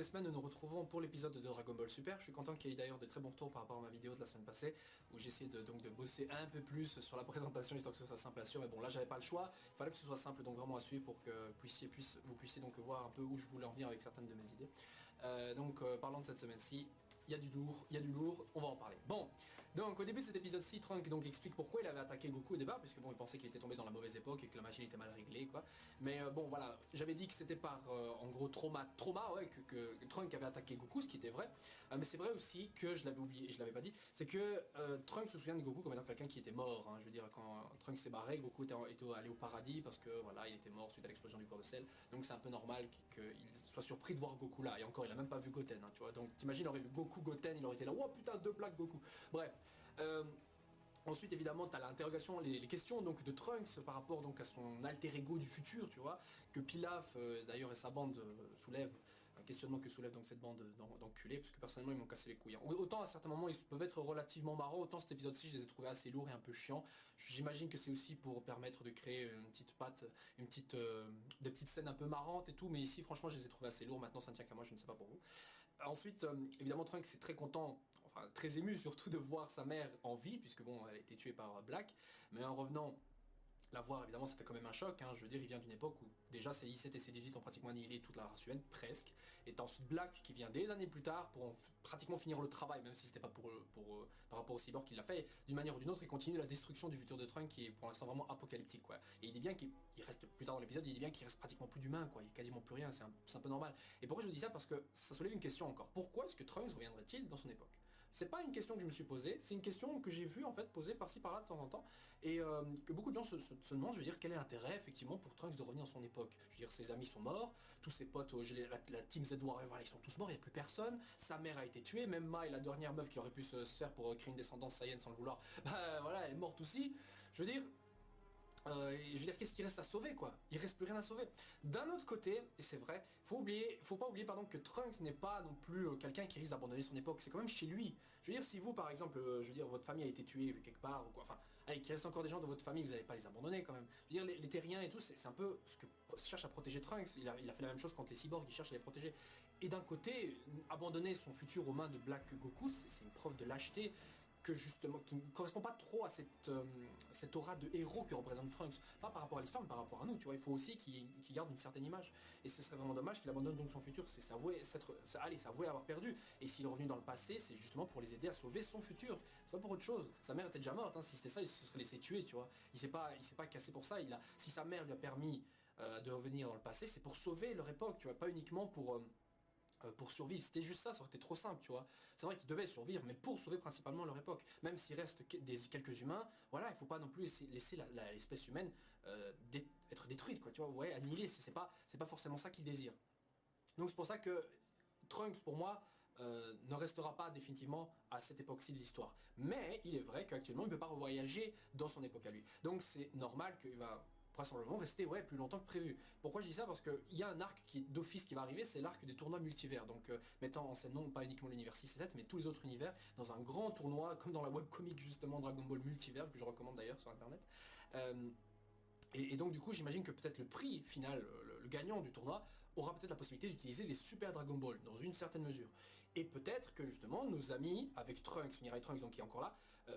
les semaines, nous nous retrouvons pour l'épisode de Dragon Ball Super. Je suis content qu'il y ait d'ailleurs de très bons retours par rapport à ma vidéo de la semaine passée, où j'ai essayé de bosser un peu plus sur la présentation, histoire que ce soit simple à suivre. Mais bon, là j'avais pas le choix, il fallait que ce soit simple, donc vraiment à suivre pour que vous puissiez donc voir un peu où je voulais en venir avec certaines de mes idées. Parlons de cette semaine-ci. Il y a du lourd, on va en parler. Bon, donc au début de cet épisode-ci, Trunks donc explique pourquoi il avait attaqué Goku au départ, puisque bon, il pensait qu'il était tombé dans la mauvaise époque et que la machine était mal réglée, quoi. Mais bon, voilà, j'avais dit que c'était par, en gros, trauma, ouais, que Trunks avait attaqué Goku, ce qui était vrai. Mais c'est vrai aussi que, je l'avais oublié et je l'avais pas dit, c'est que Trunks se souvient de Goku comme étant quelqu'un qui était mort, hein. Je veux dire, quand Trunks s'est barré, Goku était allé au paradis parce que, voilà, il était mort suite à l'explosion du corps de sel. Donc c'est un peu normal qu'il soit surpris de voir Goku là. Et encore, il a même pas vu Goten, hein, tu vois. Donc t'imagines, il aurait vu Goku, Goten, il aurait été là, oh putain, deux plaques Goku. Bref. Ensuite évidemment tu as l'interrogation, les questions donc de Trunks par rapport donc à son alter ego du futur, tu vois, que Pilaf d'ailleurs et sa bande soulèvent, un questionnement que soulève donc cette bande d'enculés, parce que personnellement ils m'ont cassé les couilles. Autant à certains moments ils peuvent être relativement marrants, autant cet épisode-ci je les ai trouvés assez lourds et un peu chiants. J'imagine que c'est aussi pour permettre de créer une petite patte, des petites scènes un peu marrantes et tout, mais ici franchement je les ai trouvés assez lourds, maintenant ça ne tient qu'à moi, je ne sais pas pour vous. Ensuite évidemment Trunks est très content, enfin très ému surtout de voir sa mère en vie, puisque bon elle a été tuée par Black, mais en revenant la voir évidemment ça fait quand même un choc, hein. Je veux dire il vient d'une époque où déjà C17 et C18 ont pratiquement annihilé toute la race humaine, presque, et ensuite Black qui vient des années plus tard pour pratiquement finir le travail, même si c'était pas par rapport au cyborg qu'il l'a fait, d'une manière ou d'une autre il continue la destruction du futur de Trunks qui est pour l'instant vraiment apocalyptique, quoi. Et il dit bien qu'il reste plus tard dans l'épisode, il dit bien qu'il reste pratiquement plus d'humain, quoi, il y a quasiment plus rien, c'est un peu normal. Et pourquoi je vous dis ça? Parce que ça soulève une question encore, pourquoi est-ce que Trunks reviendrait-il dans son époque? C'est pas une question que je me suis posée, c'est une question que j'ai vue en fait posée par-ci par-là de temps en temps, et que beaucoup de gens se demandent, je veux dire, quel est l'intérêt effectivement pour Trunks de revenir dans son époque. Je veux dire, ses amis sont morts, tous ses potes, la team Z Warrior, voilà, ils sont tous morts, il n'y a plus personne, sa mère a été tuée, même Mai, la dernière meuf qui aurait pu se faire pour créer une descendance Saiyan sans le vouloir, bah voilà, elle est morte aussi. Je veux dire, qu'est-ce qu'il reste à sauver, quoi? Il reste plus rien à sauver. D'un autre côté, et c'est vrai, faut pas oublier pardon, que Trunks n'est pas non plus quelqu'un qui risque d'abandonner son époque, c'est quand même chez lui. Je veux dire, si vous par exemple, je veux dire, votre famille a été tuée quelque part, ou quoi, enfin, allez, qu'il reste encore des gens de votre famille, vous n'allez pas les abandonner quand même. Je veux dire, les terriens et tout, c'est un peu ce que cherche à protéger Trunks, il a fait la même chose contre les cyborgs, il cherche à les protéger. Et d'un côté, abandonner son futur aux mains de Black Goku, c'est une preuve de lâcheté, que justement, qui ne correspond pas trop à cette aura de héros que représente Trunks. Pas par rapport à l'histoire, mais par rapport à nous, tu vois. Il faut aussi qu'il garde une certaine image. Et ce serait vraiment dommage qu'il abandonne donc son futur. C'est s'avouer avoir perdu. Et s'il est revenu dans le passé, c'est justement pour les aider à sauver son futur. C'est pas pour autre chose. Sa mère était déjà morte, hein. Si c'était ça, il se serait laissé tuer, tu vois. Il s'est pas cassé pour ça. Si sa mère lui a permis de revenir dans le passé, c'est pour sauver leur époque, tu vois. Pas uniquement pour survivre, c'était juste ça aurait été trop simple, tu vois. C'est vrai qu'ils devaient survivre, mais pour sauver principalement leur époque. Même s'il reste quelques humains, voilà, il faut pas non plus laisser l'espèce humaine être détruite, quoi, tu vois, ouais, annihilée, c'est pas forcément ça qu'ils désirent. Donc c'est pour ça que Trunks, pour moi, ne restera pas définitivement à cette époque-ci de l'histoire. Mais il est vrai qu'actuellement, il ne peut pas revoyager dans son époque à lui. Donc c'est normal qu'il va vraisemblablement rester plus longtemps que prévu. Pourquoi je dis ça? Parce qu'il y a un arc d'office qui va arriver, c'est l'arc des tournois multivers. Donc mettant en scène non pas uniquement l'univers 6 et 7, mais tous les autres univers dans un grand tournoi, comme dans la webcomic justement Dragon Ball Multivers, que je recommande d'ailleurs sur internet. Et donc du coup j'imagine que peut-être le prix final, le gagnant du tournoi, aura peut-être la possibilité d'utiliser les Super Dragon Ball dans une certaine mesure. Et peut-être que justement nos amis, avec Trunks, Mirai Trunks donc qui est encore là,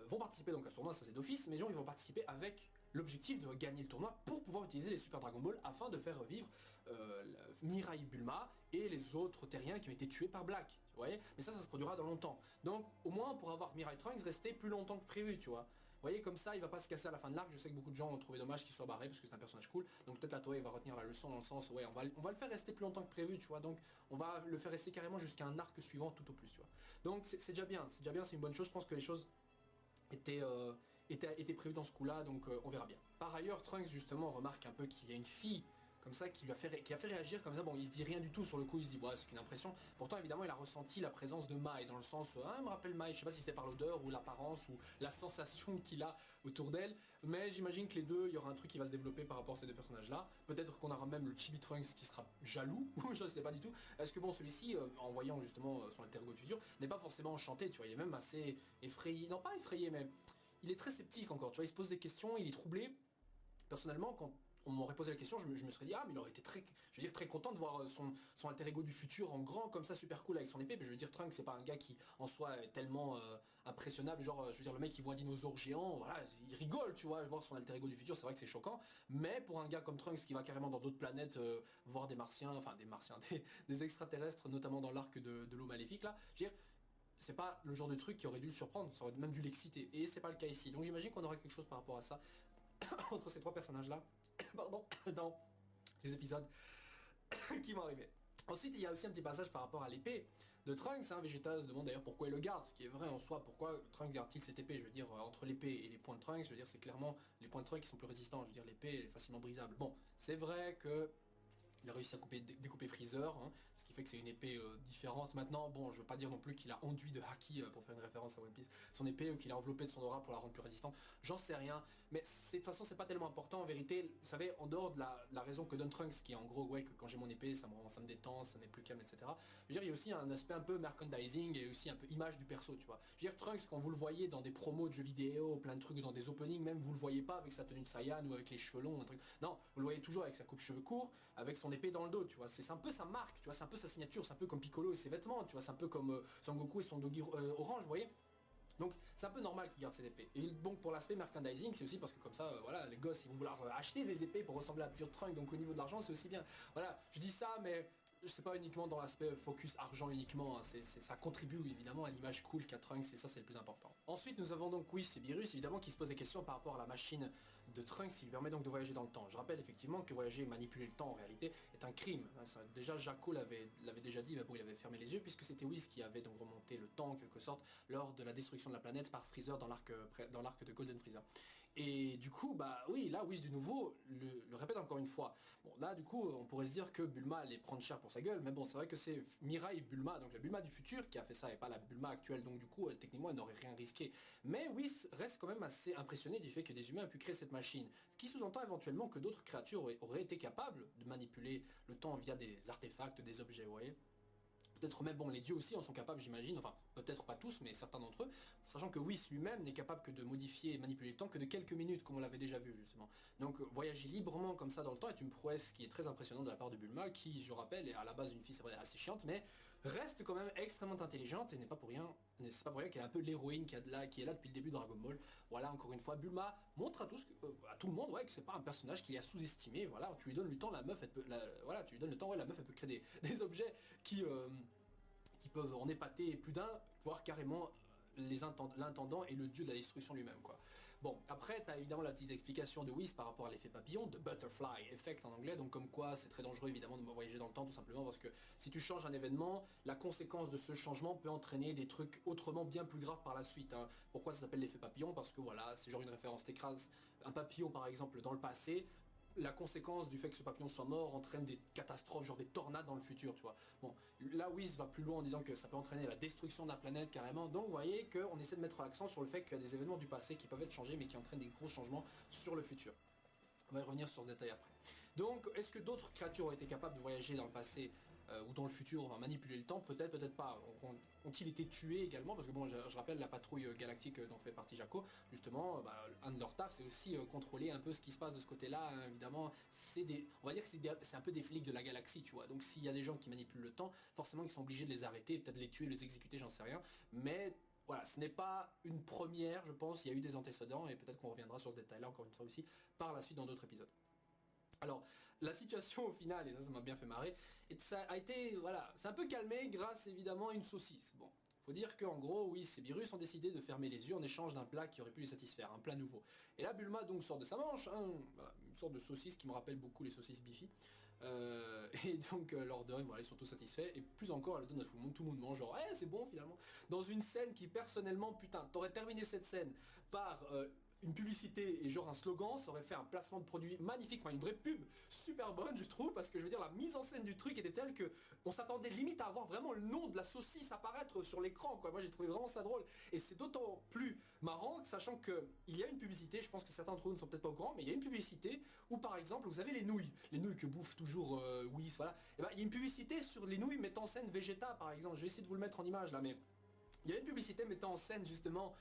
vont participer donc à ce tournoi, ça c'est d'office, mais genre ils vont participer avec l'objectif de gagner le tournoi pour pouvoir utiliser les Super Dragon Ball afin de faire revivre Mirai Bulma et les autres terriens qui ont été tués par Black, vous voyez. Mais ça se produira dans longtemps. Donc au moins pour avoir Mirai Trunks rester plus longtemps que prévu, tu vois. Vous voyez, comme ça, il va pas se casser à la fin de l'arc. Je sais que beaucoup de gens ont trouvé dommage qu'il soit barré parce que c'est un personnage cool. Donc peut-être la Toei va retenir la leçon dans le sens, ouais, on va le faire rester plus longtemps que prévu, tu vois. Donc on va le faire rester carrément jusqu'à un arc suivant tout au plus, tu vois. Donc c'est déjà bien, c'est une bonne chose. Je pense que les choses étaient prévues dans ce coup-là, donc on verra bien. Par ailleurs, Trunks justement remarque un peu qu'il y a une fille comme ça qui a fait réagir comme ça. Bon, il se dit rien du tout sur le coup, il se dit ouais, c'est qu'une impression. Pourtant évidemment il a ressenti la présence de Mai dans le sens il me rappelle Mai, je sais pas si c'était par l'odeur ou l'apparence ou la sensation qu'il a autour d'elle, mais j'imagine que les deux, il y aura un truc qui va se développer par rapport à ces deux personnages là. Peut-être qu'on aura même le Chibi Trunks qui sera jaloux, ou je sais pas du tout. Est-ce que bon, celui-ci en voyant justement son alter ego du futur n'est pas forcément enchanté, tu vois, il est même assez effrayé, non pas effrayé, mais il est très sceptique encore, tu vois, il se pose des questions, il est troublé. Personnellement, quand on m'aurait posé la question, je me serais dit ah mais il aurait été très, je veux dire très content de voir son alter ego du futur en grand comme ça, super cool avec son épée. Mais je veux dire Trunks c'est pas un gars qui en soi est tellement impressionnable, genre je veux dire le mec il voit un dinosaure géant, voilà, il rigole tu vois, voir son alter ego du futur, c'est vrai que c'est choquant. Mais pour un gars comme Trunks qui va carrément dans d'autres planètes voir des martiens, enfin des martiens, des extraterrestres, notamment dans l'arc de l'eau maléfique là, je veux dire c'est pas le genre de truc qui aurait dû le surprendre, ça aurait même dû l'exciter, et c'est pas le cas ici. Donc j'imagine qu'on aura quelque chose par rapport à ça entre ces trois personnages là, pardon, dans les épisodes qui vont arriver. Ensuite il y a aussi un petit passage par rapport à l'épée de Trunks, hein. Vegeta se demande d'ailleurs pourquoi il le garde, ce qui est vrai en soi, pourquoi Trunks garde-t-il cette épée, je veux dire entre l'épée et les points de Trunks, je veux dire c'est clairement les points de Trunks qui sont plus résistants, je veux dire l'épée est facilement brisable. Bon, c'est vrai que il a réussi à découper Freezer, hein, ce qui fait que c'est une épée différente. Maintenant, bon, je veux pas dire non plus qu'il a enduit de Haki, pour faire une référence à One Piece, son épée, ou qu'il a enveloppé de son aura pour la rendre plus résistante. J'en sais rien, mais de toute façon, c'est pas tellement important. En vérité, vous savez, en dehors de la raison que donne Trunks, qui est en gros, ouais, que quand j'ai mon épée, ça me détend, ça m'est plus calme, etc. Je veux dire, il y a aussi un aspect un peu merchandising et aussi un peu image du perso, tu vois. Je veux dire, Trunks, quand vous le voyez dans des promos de jeux vidéo, plein de trucs, dans des openings, même, vous le voyez pas avec sa tenue de Saiyan ou avec les cheveux longs, un truc. Non, vous le voyez toujours avec sa coupe cheveux courts, avec son épée dans le dos, tu vois. C'est un peu sa marque, tu vois, c'est un peu sa signature, c'est un peu comme Piccolo et ses vêtements, tu vois, c'est un peu comme Sangoku et son Dogi orange, vous voyez. Donc c'est un peu normal qu'il garde cette épée. Et bon, pour l'aspect merchandising, c'est aussi parce que comme ça, voilà, les gosses ils vont vouloir acheter des épées pour ressembler à plusieurs Trunks, donc au niveau de l'argent c'est aussi bien. Voilà, je dis ça, mais c'est pas uniquement dans l'aspect focus argent uniquement, hein. Ça contribue évidemment à l'image cool qu'a Trunks, et ça c'est le plus important. Ensuite nous avons donc Whis et Beerus évidemment qui se posent des questions par rapport à la machine de Trunks qui lui permet donc de voyager dans le temps. Je rappelle effectivement que voyager et manipuler le temps en réalité est un crime. Déjà Jaco l'avait déjà dit, mais bon il avait fermé les yeux puisque c'était Whis qui avait donc remonté le temps en quelque sorte lors de la destruction de la planète par Freezer dans l'arc de Golden Freezer. Et du coup, bah oui, là, Whis du nouveau le répète encore une fois. Bon, là, du coup, on pourrait se dire que Bulma allait prendre cher pour sa gueule, mais bon, c'est vrai que c'est Mirai Bulma, donc la Bulma du futur, qui a fait ça, et pas la Bulma actuelle, donc du coup, techniquement, elle n'aurait rien risqué. Mais Whis reste quand même assez impressionné du fait que des humains aient pu créer cette machine, ce qui sous-entend éventuellement que d'autres créatures auraient été capables de manipuler le temps via des artefacts, des objets, vous voyez. Peut-être même, bon, les dieux aussi en sont capables, j'imagine, enfin, peut-être pas tous, mais certains d'entre eux, sachant que Whis lui-même n'est capable que de modifier et manipuler le temps que de quelques minutes, comme on l'avait déjà vu, justement. Donc, voyager librement comme ça dans le temps est une prouesse qui est très impressionnante de la part de Bulma, qui, je rappelle, est à la base une fille, c'est vrai, assez chiante, mais reste quand même extrêmement intelligente, et n'est pas pour rien, c'est pas pour rien qu'elle est un peu l'héroïne qui est là depuis le début de Dragon Ball. Voilà, encore une fois, Bulma montre à tout le monde, ouais, que c'est pas un personnage qui est à sous-estimer, voilà, tu lui donnes le temps, la meuf, elle peut, voilà, tu lui donnes le temps, ouais, la meuf, elle peut créer des objets qui peuvent en épater plus d'un, voire carrément l'intendant et le dieu de la destruction lui-même, quoi. Bon, après t'as évidemment la petite explication de Whis par rapport à l'effet papillon, de Butterfly Effect en anglais, donc comme quoi c'est très dangereux évidemment de voyager dans le temps, tout simplement parce que si tu changes un événement, la conséquence de ce changement peut entraîner des trucs autrement bien plus graves par la suite, hein. Pourquoi ça s'appelle l'effet papillon? Parce que voilà, c'est genre une référence, t'écrases un papillon par exemple dans le passé, la conséquence du fait que ce papillon soit mort entraîne des catastrophes, genre des tornades dans le futur, tu vois. Bon, là Whis va plus loin en disant que ça peut entraîner la destruction de la planète carrément, donc vous voyez qu'on essaie de mettre l'accent sur le fait qu'il y a des événements du passé qui peuvent être changés mais qui entraînent des gros changements sur le futur. On va y revenir sur ce détail après. Donc, est-ce que d'autres créatures ont été capables de voyager dans le passé ou dans le futur, on va manipuler le temps? Peut-être, peut-être pas. Ont-ils été tués également? Parce que bon, je rappelle la patrouille galactique dont fait partie Jaco, justement, bah, un de leurs tafs, c'est aussi contrôler un peu ce qui se passe de ce côté-là, hein, évidemment. On va dire que c'est un peu des flics de la galaxie, tu vois. Donc s'il y a des gens qui manipulent le temps, forcément ils sont obligés de les arrêter, peut-être les tuer, les exécuter, j'en sais rien. Mais voilà, ce n'est pas une première, je pense, il y a eu des antécédents, et peut-être qu'on reviendra sur ce détail-là encore une fois aussi, par la suite dans d'autres épisodes. Alors, la situation au final, et ça m'a bien fait marrer, et ça a été, voilà, c'est un peu calmé grâce évidemment à une saucisse. Bon, faut dire qu'en gros, oui, ces virus ont décidé de fermer les yeux en échange d'un plat qui aurait pu les satisfaire, un plat nouveau. Et là, Bulma donc sort de sa manche, hein, voilà, une sorte de saucisse qui me rappelle beaucoup les saucisses Bifi. Et donc leur donne, voilà, ils sont tous satisfaits, et plus encore, elle le donne à tout le monde mange, genre, eh, c'est bon finalement. Dans une scène qui personnellement, putain, t'aurais terminé cette scène par une publicité et genre un slogan, ça aurait fait un placement de produit magnifique, enfin une vraie pub super bonne je trouve, parce que je veux dire la mise en scène du truc était telle que on s'attendait limite à avoir vraiment le nom de la saucisse apparaître sur l'écran, quoi. Moi j'ai trouvé vraiment ça drôle, et c'est d'autant plus marrant sachant que il y a une publicité, je pense que certains d'entre vous ne sont peut-être pas au courant, mais il y a une publicité où par exemple vous avez les nouilles que bouffe toujours Whis, voilà, et ben il y a une publicité sur les nouilles mettant en scène Vegeta par exemple, je vais essayer de vous le mettre en image là, mais Il y a une publicité mettant en scène justement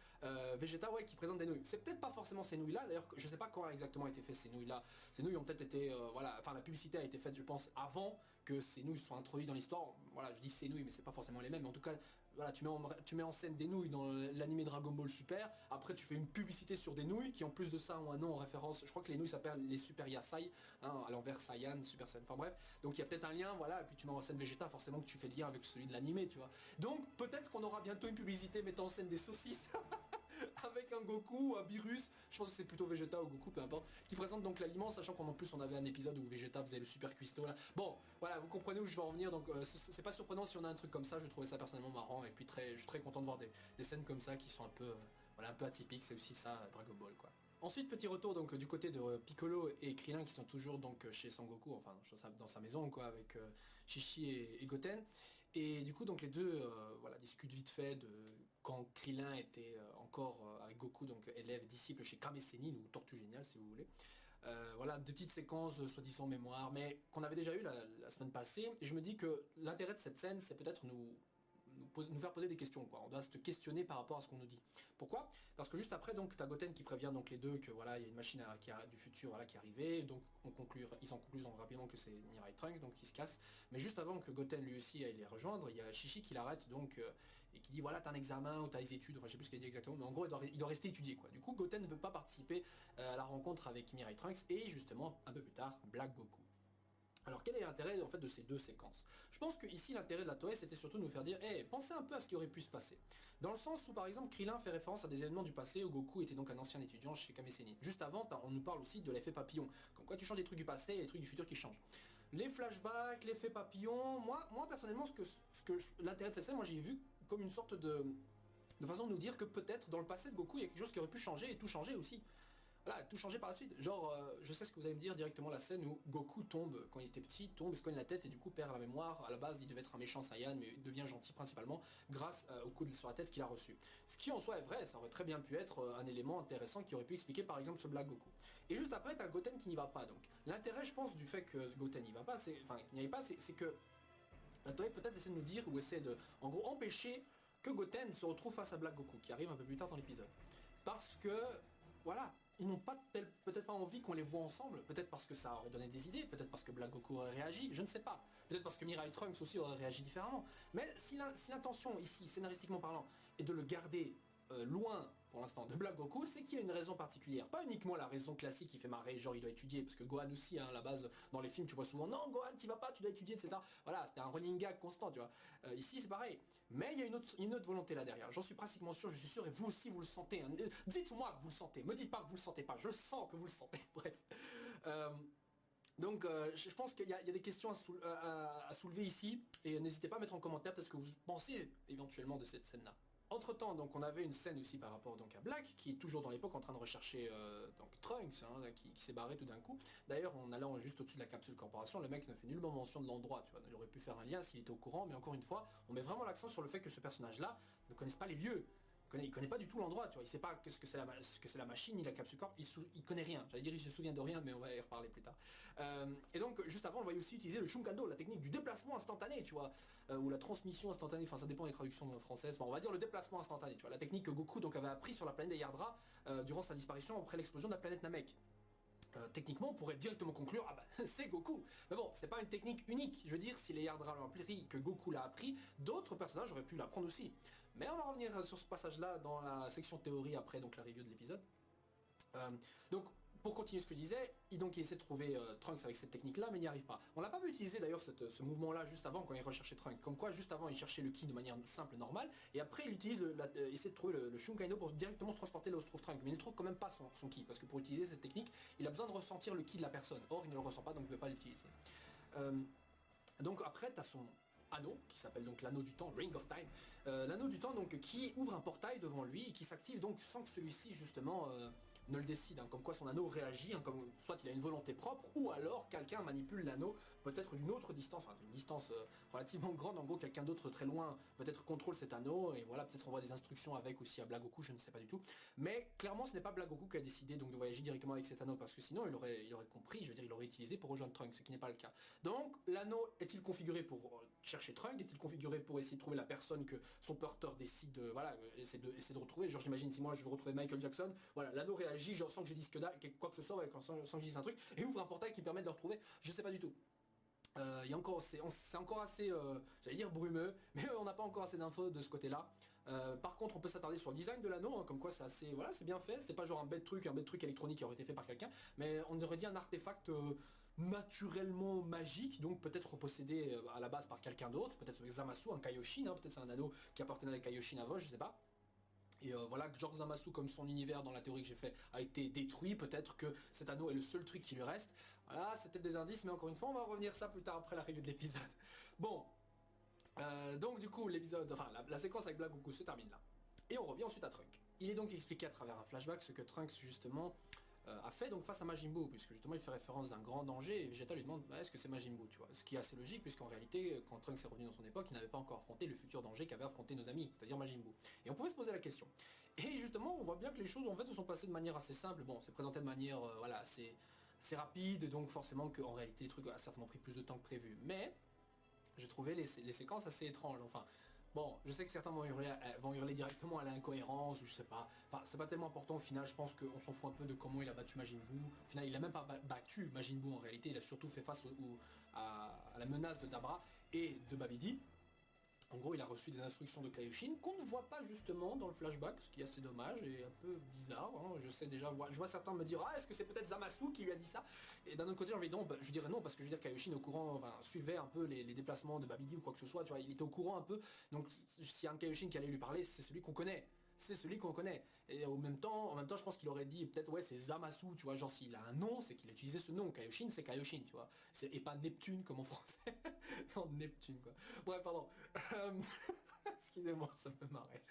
Vegeta qui présente des nouilles. C'est peut-être pas forcément ces nouilles là, d'ailleurs je sais pas quand exactement a été fait ces nouilles là. Ces nouilles ont peut-être été, voilà, enfin la publicité a été faite je pense avant que ces nouilles soient introduites dans l'histoire. Voilà, je dis ces nouilles mais c'est pas forcément les mêmes, mais en tout cas voilà, tu mets en scène des nouilles dans l'animé Dragon Ball Super, après tu fais une publicité sur des nouilles qui en plus de ça ont un nom en référence, je crois que les nouilles s'appellent les Super Yasai, hein, à l'envers Saiyan, Super Saiyan, enfin bref, donc il y a peut-être un lien, voilà, et puis tu mets en scène Vegeta, forcément que tu fais le lien avec celui de l'animé, tu vois. Donc peut-être qu'on aura bientôt une publicité mettant en scène des saucisses avec un Goku ou un Beerus, je pense que c'est plutôt Vegeta ou Goku, peu importe, qui présente donc l'aliment, sachant qu'en plus on avait un épisode où Vegeta faisait le super cuistot là. Bon, voilà, vous comprenez où je veux en venir, donc c'est pas surprenant si on a un truc comme ça, je trouvais ça personnellement marrant, et puis je suis très content de voir des scènes comme ça qui sont un peu, voilà, un peu atypiques, c'est aussi ça Dragon Ball quoi. Ensuite, petit retour donc du côté de Piccolo et Krillin qui sont toujours donc chez Sangoku, enfin dans sa maison quoi, avec Chichi et Goten. Et du coup donc les deux voilà, discutent vite fait de quand Krillin était encore avec Goku, donc élève disciple chez Kame Sennin ou Tortue Géniale si vous voulez. Voilà, des petites séquences soi-disant mémoire, mais qu'on avait déjà eu la semaine passée. Et je me dis que l'intérêt de cette scène, c'est peut-être nous faire poser des questions quoi. On doit se questionner par rapport à ce qu'on nous dit. Pourquoi? Parce que juste après donc t'as Goten qui prévient donc les deux que voilà il y a une machine du futur voilà qui est arrivée, donc ils en concluent rapidement que c'est Mirai Trunks donc il se casse. Mais juste avant que Goten lui aussi aille les rejoindre, il y a Chichi qui l'arrête donc et qui dit voilà t'as un examen ou t'as des études, enfin je sais plus ce qu'il dit exactement, mais en gros il doit rester étudié quoi. Du coup Goten ne peut pas participer à la rencontre avec Mirai Trunks et justement un peu plus tard Black Goku. Alors quel est l'intérêt en fait de ces deux séquences? Je pense que ici l'intérêt de la Toei c'était surtout de nous faire dire hey, pensez un peu à ce qui aurait pu se passer. Dans le sens où par exemple Krillin fait référence à des événements du passé où Goku était donc un ancien étudiant chez Kame Sennin. Juste avant on nous parle aussi de l'effet papillon. Comme quoi tu changes des trucs du passé et des trucs du futur qui changent. Les flashbacks, l'effet papillon, moi personnellement l'intérêt de cette scène, moi j'ai vu comme une sorte de façon de nous dire que peut-être dans le passé de Goku il y a quelque chose qui aurait pu changer et tout changer aussi. Voilà, tout changé par la suite. Genre, je sais ce que vous allez me dire directement, la scène où Goku tombe quand il était petit, tombe, il se cogne la tête et du coup perd la mémoire. À la base, il devait être un méchant Saiyan, mais il devient gentil principalement grâce au coup sur la tête qu'il a reçu. Ce qui en soi est vrai, ça aurait très bien pu être un élément intéressant qui aurait pu expliquer par exemple ce Black Goku. Et juste après, t'as Goten qui n'y va pas. Donc l'intérêt, je pense, du fait que Goten n'y va pas, enfin, qu'il n'y aille pas, c'est que la Toei peut-être essaie de nous dire ou essaie de, en gros, empêcher que Goten se retrouve face à Black Goku, qui arrive un peu plus tard dans l'épisode. Parce que voilà, ils n'ont pas peut-être pas envie qu'on les voit ensemble, peut-être parce que ça aurait donné des idées, peut-être parce que Black Goku aurait réagi, je ne sais pas, peut-être parce que Mirai Trunks aussi aurait réagi différemment, mais si l'intention ici, scénaristiquement parlant, est de le garder loin pour l'instant de Black Goku, c'est qu'il y a une raison particulière, pas uniquement la raison classique qui fait marrer, genre il doit étudier, parce que Gohan aussi, hein, à la base, dans les films tu vois souvent, non Gohan tu vas pas, tu dois étudier, etc. Voilà, c'était un running gag constant, tu vois. Ici c'est pareil, mais il y a une autre volonté là derrière, j'en suis pratiquement sûr, je suis sûr, et vous aussi vous le sentez, hein. Dites-moi que vous le sentez, me dites pas que vous le sentez pas, je sens que vous le sentez, bref. Donc je pense qu'il y a des questions à soulever ici, et n'hésitez pas à mettre en commentaire peut-être ce que vous pensez éventuellement de cette scène-là. Entre temps, donc on avait une scène aussi par rapport donc à Black, qui est toujours dans l'époque en train de rechercher donc Trunks, hein, qui s'est barré tout d'un coup. D'ailleurs, en allant juste au-dessus de la capsule corporation, le mec ne fait nullement mention de l'endroit, tu vois. Il aurait pu faire un lien s'il était au courant, mais encore une fois, on met vraiment l'accent sur le fait que ce personnage-là ne connaisse pas les lieux. Il connaît pas du tout l'endroit, tu vois, il sait pas ce que c'est la machine, ni la capsule corp, il connaît rien. J'allais dire il se souvient de rien, mais on va y reparler plus tard. Et donc juste avant on voyait aussi utiliser le Shunkando, la technique du déplacement instantané, tu vois, ou la transmission instantanée, enfin ça dépend des traductions françaises, enfin, on va dire le déplacement instantané, tu vois, la technique que Goku donc avait appris sur la planète des Yardra durant sa disparition après l'explosion de la planète Namek. Techniquement on pourrait directement conclure ah bah c'est Goku, mais bon c'est pas une technique unique, je veux dire si les Yardra l'ont appris, que Goku l'a appris, d'autres personnages auraient pu l'apprendre aussi, mais on va revenir sur ce passage là dans la section théorie après donc la review de l'épisode. Donc pour continuer ce que je disais, il essaie de trouver Trunks avec cette technique là mais il n'y arrive pas. On l'a pas vu utiliser d'ailleurs ce mouvement là juste avant quand il recherchait Trunks, comme quoi juste avant il cherchait le ki de manière simple normale et après il utilise essaie de trouver le Shunkaido pour directement se transporter là où se trouve Trunks, mais il ne trouve quand même pas son ki, parce que pour utiliser cette technique il a besoin de ressentir le ki de la personne, or il ne le ressent pas donc il ne peut pas l'utiliser. Donc après tu as son anneau qui s'appelle donc l'anneau du temps, Ring of Time, l'anneau du temps donc qui ouvre un portail devant lui et qui s'active donc sans que celui-ci justement ne le décide, hein, comme quoi son anneau réagit, hein, comme soit il a une volonté propre, ou alors quelqu'un manipule l'anneau peut-être d'une autre distance, enfin d'une distance relativement grande, en gros quelqu'un d'autre très loin peut-être contrôle cet anneau, et voilà, peut-être on voit des instructions avec aussi à Black Goku, je ne sais pas du tout. Mais clairement ce n'est pas Black Goku qui a décidé donc de voyager directement avec cet anneau, parce que sinon il aurait compris, je veux dire il aurait utilisé pour rejoindre Trunks, ce qui n'est pas le cas. Donc l'anneau est-il configuré pour chercher Trunks, est-il configuré pour essayer de trouver la personne que son porteur décide de, voilà, essayer de retrouver, genre j'imagine si moi je veux retrouver Michael Jackson, voilà, l'anneau réagit, genre sans que je dise quoi que ce soit, sans que je dise un truc, et ouvre un portail qui permet de le retrouver, je sais pas du tout. Il y a encore, c'est encore assez, j'allais dire brumeux, mais on n'a pas encore assez d'infos de ce côté-là. Par contre, on peut s'attarder sur le design de l'anneau, hein, comme quoi c'est assez, voilà, c'est bien fait. C'est pas genre un bête truc électronique qui aurait été fait par quelqu'un, mais on aurait dit un artefact naturellement magique, donc peut-être possédé à la base par quelqu'un d'autre, peut-être Zamasu, un Kaioshin, hein, peut-être c'est un anneau qui appartenait à Kaioshin avant, je sais pas. Et voilà, que George Zamasu, comme son univers dans la théorie que j'ai fait, a été détruit, peut-être que cet anneau est le seul truc qui lui reste. Voilà, c'était des indices, mais encore une fois, on va revenir ça plus tard après la review de l'épisode. Bon, donc du coup, l'épisode, enfin la séquence avec Black Goku se termine là. Et on revient ensuite à Trunks. Il est donc expliqué à travers un flashback ce que Trunks justement a fait donc face à Majin Buu, puisque justement il fait référence d'un grand danger et Vegeta lui demande bah, est-ce que c'est Majin Buu, tu vois. Ce qui est assez logique puisqu'en réalité quand Trunks est revenu dans son époque il n'avait pas encore affronté le futur danger qu'avaient affronté nos amis, c'est-à-dire Majin Buu. Et on pouvait se poser la question. Et justement on voit bien que les choses en fait se sont passées de manière assez simple, bon c'est présenté de manière voilà assez rapide, donc forcément qu'en réalité les trucs ont certainement pris plus de temps que prévu. Mais j'ai trouvé les séquences assez étranges, enfin. Bon, je sais que certains vont hurler directement à l'incohérence, ou je sais pas. Enfin, c'est pas tellement important au final, je pense qu'on s'en fout un peu de comment il a battu Majin Buu. Au final, il a même pas battu Majin Buu en réalité, il a surtout fait face à la menace de Dabra et de Babidi. En gros, il a reçu des instructions de Kaioshin qu'on ne voit pas justement dans le flashback, ce qui est assez dommage et un peu bizarre. Hein. Je sais déjà, je vois certains me dire ah est-ce que c'est peut-être Zamasu qui lui a dit ça. Et d'un autre côté, je dirais non parce que je veux dire Kaioshin est au courant, enfin, suivait un peu les déplacements de Babidi ou quoi que ce soit. Tu vois, il était au courant un peu. Donc s'il y a un Kaioshin qui allait lui parler, c'est celui qu'on connaît. C'est celui qu'on connaît. Et en même temps, je pense qu'il aurait dit peut-être ouais c'est Zamasu, tu vois, genre s'il a un nom, c'est qu'il a utilisé ce nom. Kaioshin, c'est Kaioshin, tu vois. Et pas Neptune comme en français. En Neptune quoi. Bref, pardon. Excusez-moi, ça me fait marrer.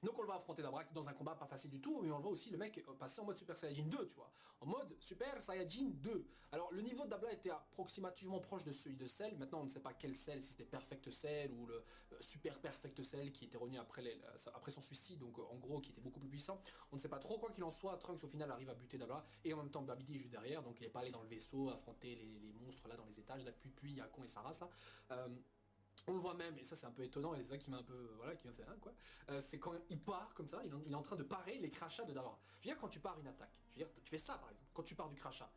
Donc on le voit affronter Dabra dans un combat pas facile du tout, mais on le voit aussi le mec passer en mode Super Saiyajin 2, tu vois. En mode Super Saiyajin 2. Alors le niveau de Dabra était approximativement proche de celui de Cell. Maintenant on ne sait pas quel Cell, si c'était Perfect Cell ou le Super Perfect Cell qui était revenu après son suicide, donc en gros qui était beaucoup plus puissant. On ne sait pas trop quoi qu'il en soit, Trunks au final arrive à buter Dabra, et en même temps Babidi est juste derrière, donc il n'est pas allé dans le vaisseau affronter les monstres là dans les étages, là puis Yakon et sa race là. On le voit même, et ça c'est un peu étonnant, et c'est ça qui m'a un peu, voilà, qui m'a fait, hein, quoi. C'est quand il part comme ça, il est en train de parer les crachats de Dabra. Je veux dire, quand tu pars une attaque, je veux dire, tu fais ça par exemple, quand tu pars du crachat,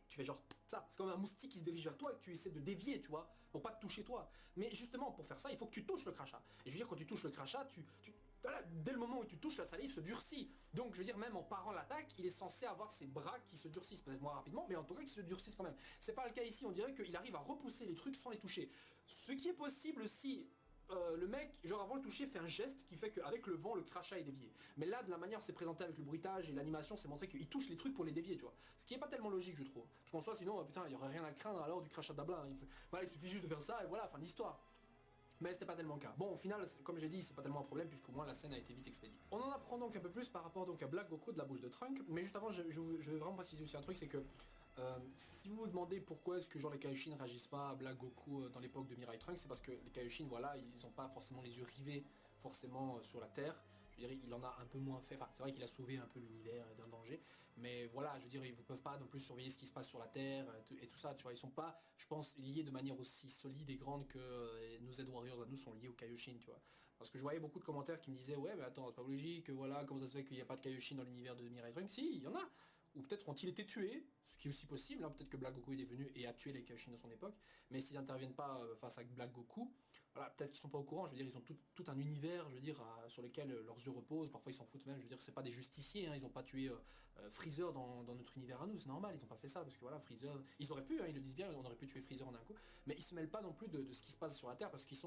tu fais genre ça, c'est comme un moustique qui se dirige vers toi et que tu essaies de dévier, tu vois, pour pas te toucher toi. Mais justement, pour faire ça, il faut que tu touches le crachat. Et je veux dire, quand tu touches le crachat, voilà, dès le moment où tu touches, la salive se durcit. Donc je veux dire, même en parant l'attaque, il est censé avoir ses bras qui se durcissent, peut-être moins rapidement, mais en tout cas qui se durcissent quand même. C'est pas le cas ici, on dirait qu'il arrive à repousser les trucs sans les toucher. Ce qui est possible si le mec, genre avant le toucher, fait un geste qui fait qu'avec le vent, le crachat est dévié. Mais là, de la manière c'est présenté avec le bruitage et l'animation, c'est montré qu'il touche les trucs pour les dévier, tu vois. Ce qui est pas tellement logique, je trouve. Parce qu'en soi, sinon, putain, il y aurait rien à craindre alors du crachat d'Abla. Hein. Voilà, il suffit juste de faire ça et voilà, fin d'histoire. Mais c'était pas tellement le cas. Bon, au final, comme j'ai dit, c'est pas tellement un problème puisqu'au moins la scène a été vite expédiée. On en apprend donc un peu plus par rapport donc à Black Goku de la bouche de Trunks, mais juste avant, je vais vraiment préciser aussi un truc, c'est que si vous vous demandez pourquoi est-ce que genre les Kaioshin réagissent pas à Black Goku dans l'époque de Mirai Trunks, c'est parce que les Kaioshin, voilà, ils ont pas forcément les yeux rivés forcément sur la Terre. Je veux dire, il en a un peu moins fait, enfin c'est vrai qu'il a sauvé un peu l'univers d'un danger, mais voilà, je veux dire, ils ne peuvent pas non plus surveiller ce qui se passe sur la Terre et tout ça, tu vois, ils sont pas, je pense, liés de manière aussi solide et grande que nos Z-Warriors à nous sont liés aux Kaioshin, tu vois. Parce que je voyais beaucoup de commentaires qui me disaient, ouais mais attends, c'est pas logique, voilà, comment ça se fait qu'il n'y a pas de Kaioshin dans l'univers de Mirai Trunks? Si, il y en a. Ou peut-être ont-ils été tués, ce qui est aussi possible, hein, peut-être que Black Goku est venu et a tué les Kaioshin de son époque, mais s'ils n'interviennent pas face à Black Goku, voilà, peut-être qu'ils sont pas au courant, je veux dire, ils ont tout un univers, je veux dire, sur lequel leurs yeux reposent, parfois ils s'en foutent même, je veux dire, c'est pas des justiciers, hein, ils ont pas tué Freezer dans notre univers à nous, c'est normal, ils ont pas fait ça, parce que voilà, Freezer, ils auraient pu, hein, ils le disent bien, on aurait pu tuer Freezer en un coup, mais ils se mêlent pas non plus de ce qui se passe sur la Terre, parce qu'il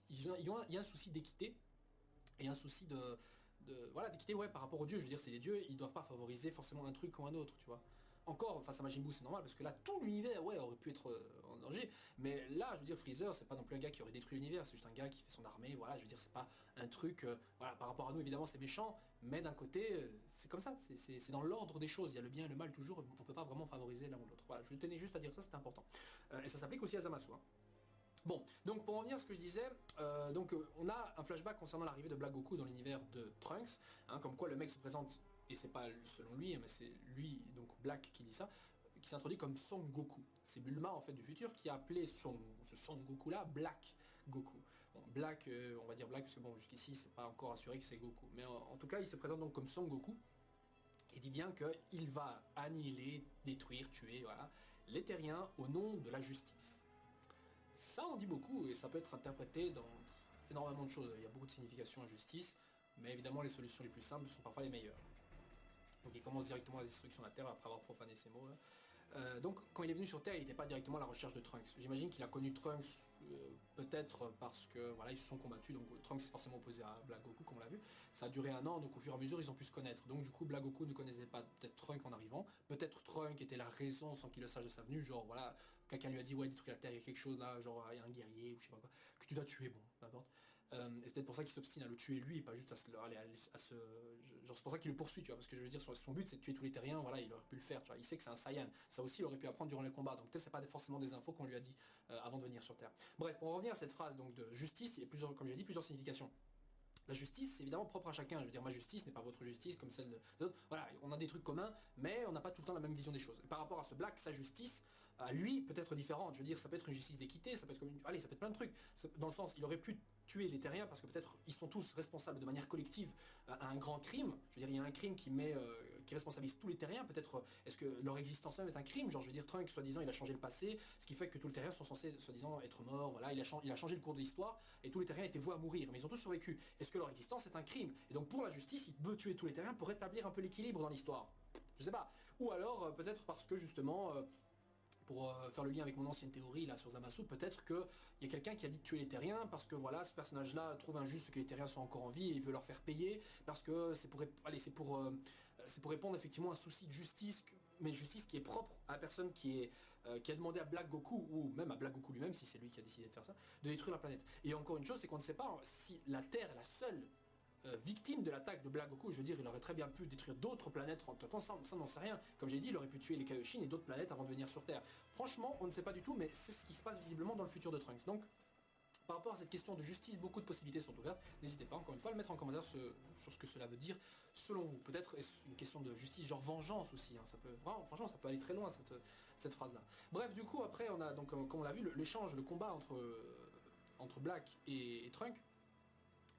y a un souci d'équité, et un souci d'équité, ouais, par rapport aux dieux, je veux dire, c'est des dieux, ils doivent pas favoriser forcément un truc ou un autre, tu vois. encore face à Majin Buu c'est normal parce que là tout l'univers ouais aurait pu être en danger, mais là je veux dire Freezer c'est pas non plus un gars qui aurait détruit l'univers, c'est juste un gars qui fait son armée, voilà je veux dire c'est pas un truc, voilà par rapport à nous évidemment c'est méchant, mais d'un côté c'est comme ça, c'est dans l'ordre des choses, il y a le bien et le mal toujours, on peut pas vraiment favoriser l'un ou l'autre, voilà je tenais juste à dire ça, c'était important. Et ça s'applique aussi à Zamasu. Hein. Bon, donc pour en venir à ce que je disais, on a un flashback concernant l'arrivée de Black Goku dans l'univers de Trunks, hein, comme quoi le mec se présente, et c'est pas selon lui, mais c'est lui, donc Black qui dit ça, qui s'introduit comme Son Goku. C'est Bulma en fait du futur qui a appelé ce Son Goku là Black Goku. Bon, Black, on va dire Black parce que bon jusqu'ici c'est pas encore assuré que c'est Goku, mais en tout cas il se présente donc comme Son Goku, et dit bien qu'il va annihiler, détruire, tuer, voilà, les terriens au nom de la justice. Ça on dit beaucoup et ça peut être interprété dans énormément de choses, il y a beaucoup de significations à justice, mais évidemment les solutions les plus simples sont parfois les meilleures. Donc il commence directement la destruction de la Terre après avoir profané ses mots. Donc quand il est venu sur Terre, il n'était pas directement à la recherche de Trunks. J'imagine qu'il a connu Trunks peut-être parce que voilà ils se sont combattus, donc Trunks s'est forcément opposé à Black Goku comme on l'a vu. Ça a duré 1 an, donc au fur et à mesure ils ont pu se connaître. Donc du coup Black Goku ne connaissait pas peut-être Trunks en arrivant, peut-être Trunks était la raison sans qu'il le sache de sa venue, genre voilà, quelqu'un lui a dit ouais détruire la Terre, il y a quelque chose là, genre il y a un guerrier ou je sais pas quoi, que tu dois tuer, bon, peu importe. Et c'est peut-être pour ça qu'il s'obstine à le tuer lui et pas juste à se... Genre c'est pour ça qu'il le poursuit, tu vois, parce que je veux dire son but c'est de tuer tous les terriens, voilà, il aurait pu le faire, tu vois, il sait que c'est un Saiyan, ça aussi il aurait pu apprendre durant les combats, donc peut-être c'est pas forcément des infos qu'on lui a dit avant de venir sur Terre. Bref, pour revenir à cette phrase donc de justice, il y a plusieurs, comme j'ai dit, plusieurs significations. La justice, c'est évidemment propre à chacun. Je veux dire, ma justice n'est pas votre justice comme celle des autres. Voilà, on a des trucs communs, mais on n'a pas tout le temps la même vision des choses. Et par rapport à ce Black, sa justice, à lui, peut être différente. Je veux dire, ça peut être une justice d'équité, ça peut être comme une... Allez, ça peut être plein de trucs. Dans le sens, il aurait pu tuer les terriens parce que peut-être ils sont tous responsables de manière collective à un grand crime. Je veux dire, il y a un crime qui responsabilise tous les terriens. Peut-être, est-ce que leur existence même est un crime? Genre, je veux dire, Trunks, soi-disant, il a changé le passé, ce qui fait que tous les terriens sont censés, soi-disant, être morts. Voilà, il a changé le cours de l'histoire et tous les terriens étaient voués à mourir. Mais ils ont tous survécu. Est-ce que leur existence est un crime? Et donc, pour la justice, il veut tuer tous les terriens pour rétablir un peu l'équilibre dans l'histoire. Je sais pas. Ou alors, peut-être parce que justement... pour faire le lien avec mon ancienne théorie là sur Zamasu, peut-être qu'il y a quelqu'un qui a dit de tuer les terriens parce que voilà, ce personnage-là trouve injuste que les terriens sont encore en vie et il veut leur faire payer parce que c'est pour répondre effectivement à un souci de justice, mais justice qui est propre à la personne qui a demandé à Black Goku, ou même à Black Goku lui-même, si c'est lui qui a décidé de faire ça, de détruire la planète. Et encore une chose, c'est qu'on ne sait pas si la Terre est la seule victime de l'attaque de Black Goku. Je veux dire, il aurait très bien pu détruire d'autres planètes en temps, ça n'en sait rien. Comme j'ai dit, il aurait pu tuer les Kaioshin et d'autres planètes avant de venir sur Terre. Franchement, on ne sait pas du tout, mais c'est ce qui se passe visiblement dans le futur de Trunks. Donc, par rapport à cette question de justice, beaucoup de possibilités sont ouvertes. N'hésitez pas, encore une fois, à le mettre en commentaire sur ce que cela veut dire selon vous. Peut-être est-ce une question de justice, genre vengeance aussi. Hein. Ça peut, vraiment, franchement, ça peut aller très loin, cette phrase-là. Bref, du coup, après, on a, donc, comme on l'a vu, l'échange, le combat entre Black et Trunks.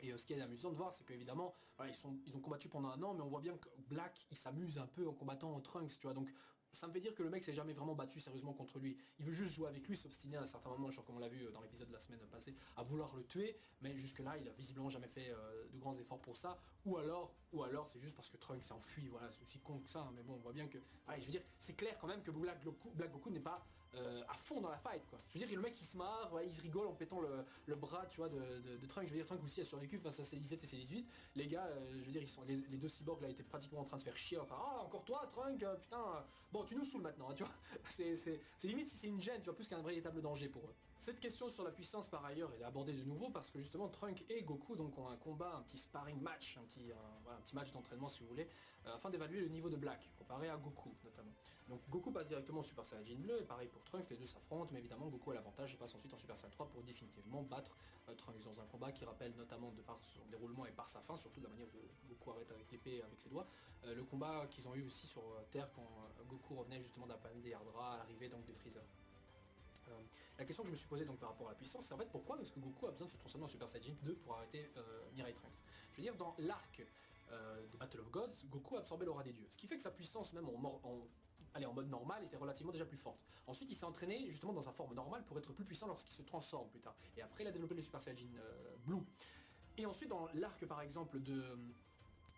Et ce qui est amusant de voir, c'est qu'évidemment, voilà, ils ont combattu pendant 1 an, mais on voit bien que Black, il s'amuse un peu en combattant Trunks, tu vois. Donc ça me fait dire que le mec s'est jamais vraiment battu sérieusement contre lui. Il veut juste jouer avec lui, s'obstiner à un certain moment, genre comme on l'a vu dans l'épisode de la semaine passée, à vouloir le tuer, mais jusque là, il a visiblement jamais fait de grands efforts pour ça. Ou alors c'est juste parce que Trunks s'est enfui, voilà, c'est aussi con que ça, hein, mais bon, on voit bien que... Allez, je veux dire, c'est clair quand même que Black Goku n'est pas... à fond dans la fight quoi. Je veux dire le mec il se marre, ouais, il se rigole en pétant le bras tu vois de Trunks. Je veux dire Trunks aussi a survécu face à ses 17 et ses 18. Les gars, je veux dire ils sont les deux cyborgs là étaient pratiquement en train de se faire chier. Enfin, ah encore toi Trunks, putain, bon tu nous saoules maintenant, hein, tu vois. C'est limite si c'est une gêne, tu vois, plus qu'un véritable danger pour eux. Cette question sur la puissance par ailleurs est abordée de nouveau parce que justement Trunks et Goku donc ont un combat, un petit sparring match, un petit match d'entraînement si vous voulez, afin d'évaluer le niveau de Black comparé à Goku notamment. Donc Goku passe directement au Super Saiyajin bleu et pareil pour Trunks, les deux s'affrontent, mais évidemment Goku a l'avantage et passe ensuite en Super Saiyan 3 pour définitivement battre Trunks dans un combat qui rappelle notamment de par son déroulement et par sa fin, surtout de la manière dont Goku arrête avec l'épée avec ses doigts, le combat qu'ils ont eu aussi sur Terre quand Goku revenait justement de la planète des Ardra à l'arrivée donc de Freezer. La question que je me suis posée donc par rapport à la puissance, c'est en fait pourquoi est-ce que Goku a besoin de se transformer en Super Saiyan 2 pour arrêter Mirai Trunks. Je veux dire dans l'arc de Battle of Gods, Goku a absorbé l'aura des dieux, ce qui fait que sa puissance même en mode normal était relativement déjà plus forte. Ensuite il s'est entraîné justement dans sa forme normale pour être plus puissant lorsqu'il se transforme plus tard. Et après il a développé le Super Saiyan Blue. Et ensuite dans l'arc par exemple de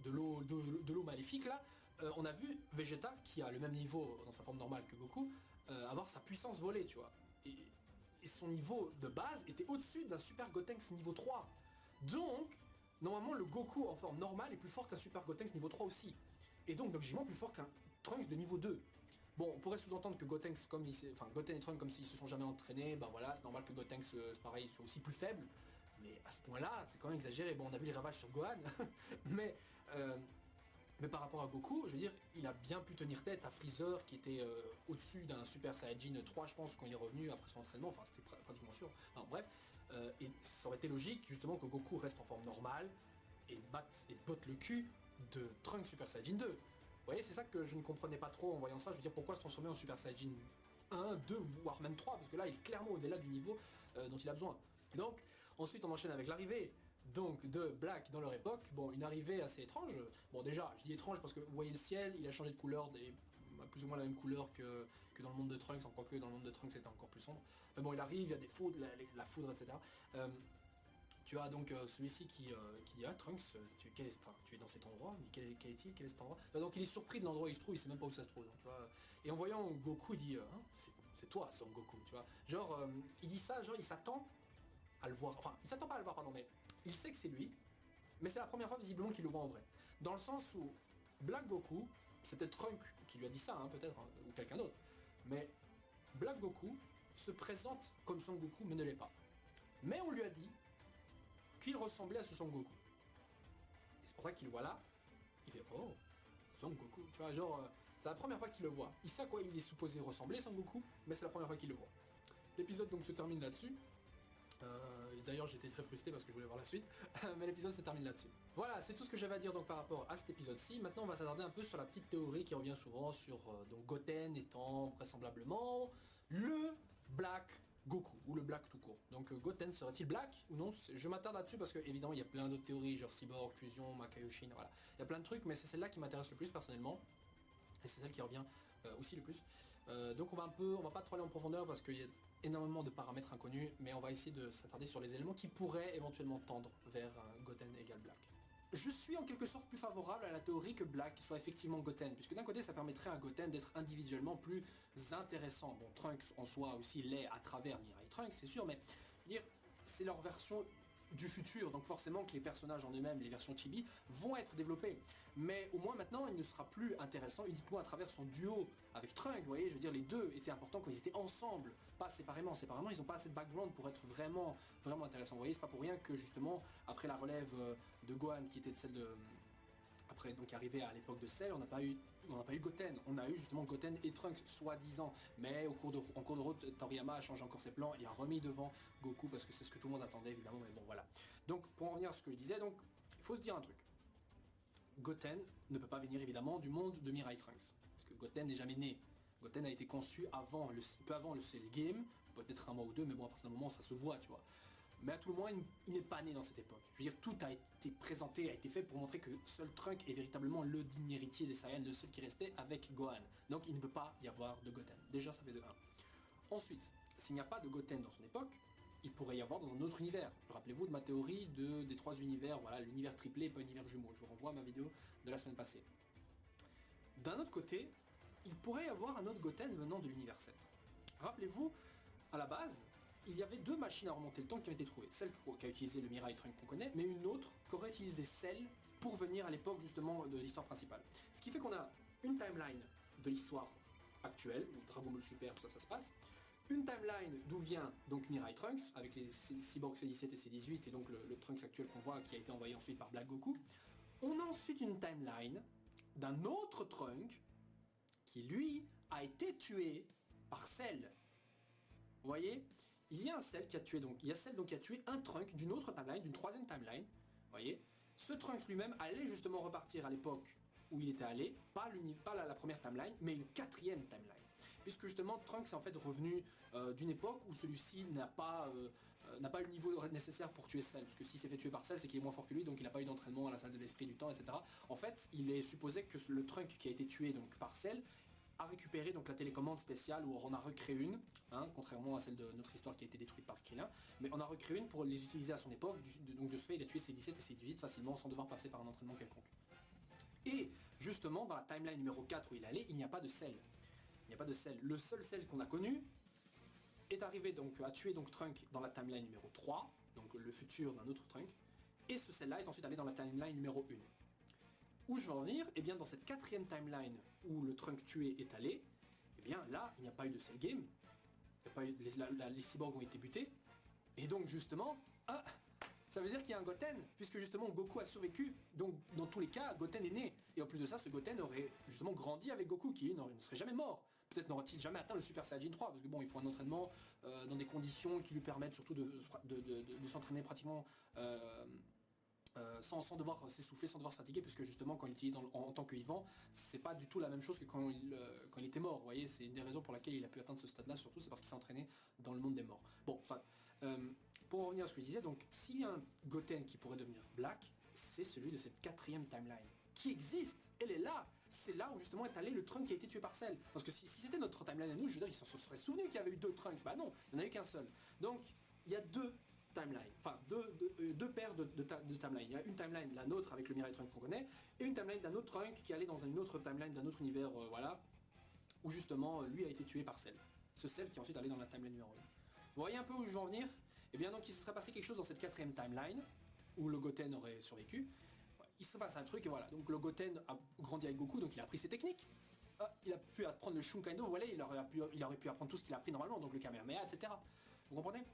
l'eau maléfique là, on a vu Vegeta qui a le même niveau dans sa forme normale que Goku, avoir sa puissance volée tu vois. Et son niveau de base était au-dessus d'un Super Gotenks niveau 3. Donc, normalement le Goku en forme normale est plus fort qu'un Super Gotenks niveau 3 aussi. Et donc logiquement plus fort qu'un Trunks de niveau 2. Bon, on pourrait sous-entendre que Gotenks, comme Goten et Trunks, comme s'ils se sont jamais entraînés, bah voilà, c'est normal que Gotenks, c'est pareil, soit aussi plus faible. Mais à ce point-là, c'est quand même exagéré. Bon, on a vu les ravages sur Gohan, mais, euh, mais par rapport à Goku, je veux dire, il a bien pu tenir tête à Freezer, qui était au-dessus d'un Super Saiyajin 3, je pense, quand il est revenu après son entraînement, enfin c'était pratiquement sûr. Enfin bref, et ça aurait été logique, justement, que Goku reste en forme normale, et botte le cul de Trunks Super Saiyajin 2. Vous voyez, c'est ça que je ne comprenais pas trop en voyant ça. Je veux dire, pourquoi se transformer en Super Saiyajin 1, 2, voire même 3, parce que là, il est clairement au-delà du niveau dont il a besoin. Donc, ensuite, on enchaîne avec l'arrivée donc de Black dans leur époque. Bon, une arrivée assez étrange. Bon, déjà, je dis étrange parce que vous voyez le ciel, il a changé de couleur, plus ou moins la même couleur que dans le monde de Trunks, en quoi que dans le monde de Trunks c'était encore plus sombre. Mais bon, il arrive, il y a des foudres, la foudre, etc. Tu as donc celui-ci qui dit ah Trunks, tu es dans cet endroit, mais quel est cet endroit? Donc il est surpris de l'endroit où il se trouve, il sait même pas où ça se trouve. Donc, tu vois, et en voyant Goku, il dit c'est toi Son Goku, tu vois. Genre il dit ça, genre il s'attend à le voir, enfin il s'attend pas à le voir pardon, mais il sait que c'est lui, mais c'est la première fois visiblement qu'il le voit en vrai. Dans le sens où Black Goku, c'est peut-être Trunks qui lui a dit ça, hein, peut-être, hein, ou quelqu'un d'autre, mais Black Goku se présente comme Son Goku mais ne l'est pas. Mais on lui a dit qu'il ressemblait à ce Son Goku. Et c'est pour ça qu'il le voit là, il fait oh, Son Goku, tu vois, genre, c'est la première fois qu'il le voit. Il sait à quoi il est supposé ressembler Son Goku, mais c'est la première fois qu'il le voit. L'épisode donc se termine là-dessus. D'ailleurs j'étais très frustré parce que je voulais voir la suite, mais l'épisode se termine là-dessus. Voilà, c'est tout ce que j'avais à dire donc par rapport à cet épisode-ci. Maintenant on va s'attarder un peu sur la petite théorie qui revient souvent sur donc Goten étant vraisemblablement le Black Goku, ou le Black tout court. Donc Goten serait-il Black ou non? Je m'attarde là-dessus parce que évidemment il y a plein d'autres théories, genre Cyborg, Fusion, Makaioshin, voilà. Il y a plein de trucs, mais c'est celle-là qui m'intéresse le plus personnellement. Et c'est celle qui revient aussi le plus. Donc on va pas trop aller en profondeur parce qu'il y a énormément de paramètres inconnus, mais on va essayer de s'attarder sur les éléments qui pourraient éventuellement tendre vers Goten égale Black. Je suis en quelque sorte plus favorable à la théorie que Black soit effectivement Goten, puisque d'un côté ça permettrait à Goten d'être individuellement plus intéressant. Bon, Trunks en soi aussi l'est à travers Mirai Trunks, c'est sûr, mais dire c'est leur version du futur, donc forcément que les personnages en eux-mêmes, les versions chibi, vont être développés. Mais au moins maintenant, il ne sera plus intéressant uniquement à travers son duo avec Trunks, vous voyez, je veux dire, les deux étaient importants quand ils étaient ensemble, pas séparément. Séparément, ils n'ont pas assez de background pour être vraiment intéressants. Vous voyez, c'est pas pour rien que justement, après la relève de Gohan, qui était celle de... Après, donc arrivé à l'époque de Cell, on n'a pas eu Goten, on a eu justement Goten et Trunks, soi-disant, mais en cours de route, Toriyama a changé encore ses plans et a remis devant Goku parce que c'est ce que tout le monde attendait évidemment, mais bon voilà. Donc pour en revenir à ce que je disais, donc il faut se dire un truc. Goten ne peut pas venir évidemment du monde de Mirai Trunks, parce que Goten n'est jamais né. Goten a été conçu peu avant le Cell Game, peut-être un mois ou deux, mais bon à partir d'un moment ça se voit, tu vois. Mais à tout le moins, il n'est pas né dans cette époque. Je veux dire, tout a été présenté, a été fait pour montrer que seul Trunks est véritablement le digne héritier des Saiyans, le seul qui restait avec Gohan. Donc il ne peut pas y avoir de Goten. Déjà, ça fait de 1. Ensuite, s'il n'y a pas de Goten dans son époque, il pourrait y avoir dans un autre univers. Rappelez-vous de ma théorie des 3 univers, voilà, l'univers triplé et pas l'univers jumeau. Je vous renvoie à ma vidéo de la semaine passée. D'un autre côté, il pourrait y avoir un autre Goten venant de l'univers 7. Rappelez-vous, à la base, il y avait 2 machines à remonter le temps qui ont été trouvées. Celle qui a utilisé le Mirai Trunks qu'on connaît, mais une autre qui aurait utilisé celle pour venir à l'époque justement de l'histoire principale. Ce qui fait qu'on a une timeline de l'histoire actuelle, où Dragon Ball Super, tout ça, ça se passe. Une timeline d'où vient donc Mirai Trunks, avec les Cyborg C17 et C18, et donc le Trunks actuel qu'on voit, qui a été envoyé ensuite par Black Goku. On a ensuite une timeline d'un autre Trunks, qui lui a été tué par Cell. Vous voyez? Il y a un Cell qui a tué donc, il y a Cell donc qui a tué un Trunks d'une autre timeline, d'une 3e timeline. Vous voyez? Ce Trunks lui-même allait justement repartir à l'époque où il était allé, pas la première timeline, mais une 4e timeline. Puisque justement Trunks est en fait revenu d'une époque où celui-ci n'a pas eu le niveau nécessaire pour tuer Cell. Parce que s'il s'est fait tuer par Cell, c'est qu'il est moins fort que lui, donc il n'a pas eu d'entraînement à la salle de l'esprit du temps, etc. En fait, il est supposé que le Trunks qui a été tué donc par Cell a récupéré donc la télécommande spéciale où on a recréé une, hein, contrairement à celle de notre histoire qui a été détruite par Krillin, mais on a recréé une pour les utiliser à son époque, donc de ce fait il a tué ses 17 et ses 18 facilement sans devoir passer par un entraînement quelconque. Et justement dans la timeline numéro 4 où il allait, il n'y a pas de Cell. Il n'y a pas de Cell. Le seul Cell qu'on a connu est arrivé donc à tuer donc Trunks dans la timeline numéro 3, donc le futur d'un autre Trunks, et ce Cell là est ensuite allé dans la timeline numéro 1. Où je veux en venir? Eh bien dans cette 4e timeline où le Trunks tué est allé, Eh bien là, il n'y a pas eu de cell game, il y a pas eu, les cyborgs ont été butés, et donc justement, ça veut dire qu'il y a un Goten, puisque justement Goku a survécu, donc dans tous les cas, Goten est né. Et en plus de ça, ce Goten aurait justement grandi avec Goku, qui ne serait jamais mort. Peut-être n'aura-t-il jamais atteint le Super Saiyajin 3, parce que bon, il faut un entraînement dans des conditions qui lui permettent surtout de s'entraîner pratiquement sans devoir s'essouffler, sans devoir se fatiguer, puisque justement quand il utilise en tant que vivant, c'est pas du tout la même chose que quand il était mort. Vous voyez, c'est une des raisons pour laquelle il a pu atteindre ce stade-là, surtout c'est parce qu'il s'est entraîné dans le monde des morts. Bon, enfin, pour en revenir à ce que je disais, donc s'il y a un Goten qui pourrait devenir Black, c'est celui de cette 4ème timeline, qui existe, elle est là. C'est là où justement est allé le Trunks qui a été tué par Cell. Parce que si c'était notre timeline à nous, je veux dire, ils se seraient souvenus qu'il y avait eu 2 Trunks. Bah non, il n'y en a eu qu'un seul. Donc, il y a 2 timelines, enfin deux paires de timelines. Il y a une timeline, la nôtre avec le Mirai Trunks qu'on connaît, et une timeline d'un autre Trunks qui allait dans une autre timeline d'un autre univers, voilà, où justement lui a été tué par Cell. Ce Cell qui est ensuite allé dans la timeline numéro 1. Vous voyez un peu où je veux en venir? Et bien donc il se serait passé quelque chose dans cette 4ème timeline, où le Goten aurait survécu. Il se passe un truc et voilà, donc le Goten a grandi avec Goku, donc il a appris ses techniques. Il a pu apprendre le Shunkaido, voilà, il aurait pu apprendre tout ce qu'il a appris normalement, donc le Kamehameha, etc. Vous comprenez?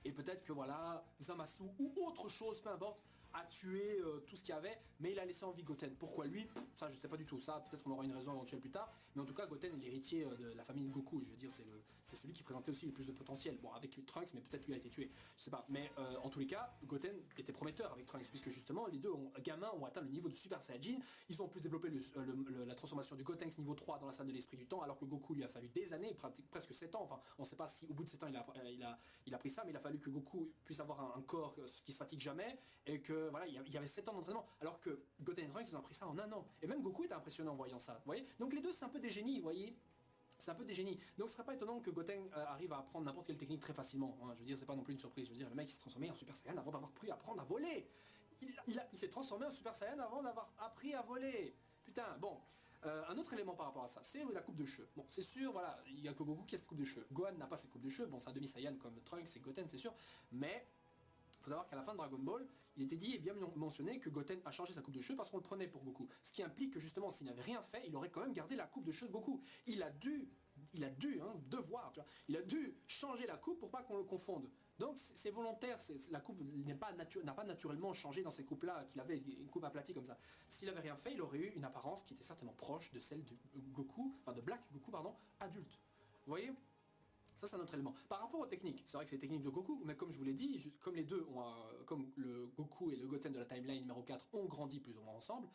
Et peut-être que voilà, Zamasu ou autre chose, peu importe, a tué tout ce qu'il y avait, mais il a laissé en vie Goten. Pourquoi lui? Ça je sais pas du tout, ça peut-être on aura une raison éventuelle plus tard, mais en tout cas Goten est l'héritier de la famille de Goku, je veux dire c'est celui qui présentait aussi le plus de potentiel, bon avec Trunks mais peut-être lui a été tué, je sais pas, mais en tous les cas Goten était prometteur avec Trunks, puisque justement les deux gamins ont atteint le niveau de Super Saiyajin, ils ont en plus développé la transformation du Gotenks niveau 3 dans la salle de l'esprit du temps, alors que Goku lui a fallu des années, presque 7 ans, enfin on sait pas si au bout de 7 ans il a pris ça, mais il a fallu que Goku puisse avoir un corps qui se fatigue jamais, et que voilà, il y avait 7 ans d'entraînement, alors que Goten et Trunks ils ont appris ça en 1 an, et même Goku était impressionnant en voyant ça, vous voyez, donc les deux c'est un peu des génies, vous voyez, c'est un peu des génies, donc ce serait pas étonnant que Goten arrive à apprendre n'importe quelle technique très facilement, hein. Je veux dire c'est pas non plus une surprise, je veux dire le mec il s'est transformé en Super Saiyan avant d'avoir pu apprendre à voler, il s'est transformé en Super Saiyan avant d'avoir appris à voler, putain, bon. Un autre élément par rapport à ça, c'est la coupe de cheveux. Bon, c'est sûr, voilà, il n'y a que Goku qui a cette coupe de cheveux. Gohan n'a pas cette coupe de cheveux, bon c'est un demi-Saiyan comme Trunks et Goten c'est sûr, mais il faut savoir qu'à la fin de Dragon Ball, il était dit et bien mentionné que Goten a changé sa coupe de cheveux parce qu'on le prenait pour Goku. Ce qui implique que justement, s'il n'avait rien fait, il aurait quand même gardé la coupe de cheveux de Goku. Il a dû, devoir, tu vois, il a dû changer la coupe pour pas qu'on le confonde. Donc c'est volontaire, la coupe n'a pas naturellement changé dans ces coupes-là, qu'il avait une coupe aplatie comme ça. S'il avait rien fait, il aurait eu une apparence qui était certainement proche de celle de Goku, enfin de Black Goku, pardon, adulte. Vous voyez ? Ça c'est un autre élément. Par rapport aux techniques, c'est vrai que c'est les techniques de Goku, mais comme je vous l'ai dit, comme les deux ont, comme le Goku et le Goten de la timeline numéro 4 ont grandi plus ou moins ensemble,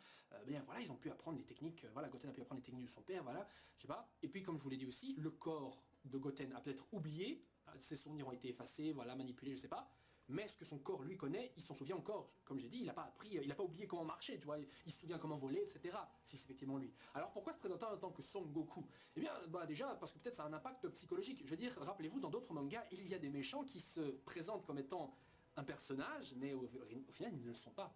bien voilà, ils ont pu apprendre les techniques, voilà, Goten a pu apprendre les techniques de son père, voilà, je sais pas. Et puis comme je vous l'ai dit aussi, le corps de Goten a peut-être oublié, ses souvenirs ont été effacés, voilà, manipulés, je sais pas. Mais ce que son corps lui connaît, il s'en souvient encore. Comme j'ai dit, il n'a pas appris, il n'a pas oublié comment marcher, tu vois, il se souvient comment voler, etc. Si c'est effectivement lui. Alors pourquoi se présenter en tant que Son Goku? Eh bien, déjà, parce que peut-être ça a un impact psychologique. Je veux dire, rappelez-vous, dans d'autres mangas, il y a des méchants qui se présentent comme étant un personnage, mais au final, ils ne le sont pas.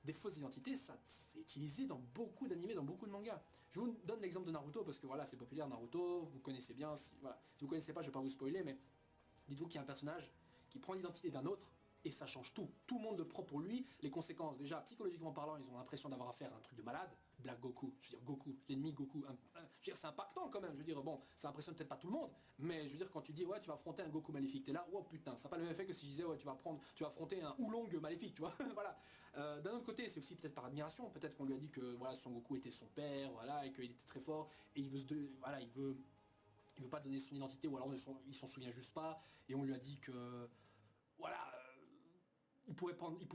Des fausses identités, ça c'est utilisé dans beaucoup d'animés, dans beaucoup de mangas. Je vous donne l'exemple de Naruto, parce que voilà, c'est populaire, Naruto, vous connaissez bien, si vous connaissez pas, je vais pas vous spoiler, mais dites-vous qu'il y a un personnage qui prend l'identité d'un autre, et ça change tout. Tout le monde le prend pour lui. Les conséquences, déjà, psychologiquement parlant, ils ont l'impression d'avoir affaire à un truc de malade. Black Goku, je veux dire Goku, l'ennemi Goku. Je veux dire, c'est impactant quand même. Je veux dire, bon, ça impressionne peut-être pas tout le monde, mais je veux dire, quand tu dis, ouais, tu vas affronter un Goku maléfique, t'es là, oh putain, ça n'a pas le même effet que si je disais, ouais, tu vas affronter un Oolong maléfique, tu vois. Voilà. D'un autre côté, c'est aussi peut-être par admiration. Peut-être qu'on lui a dit que voilà, Son Goku était son père, voilà, et qu'il était très fort, et il veut pas donner son identité, ou alors il s'en souvient juste pas, et on lui a dit que voilà, il pouvait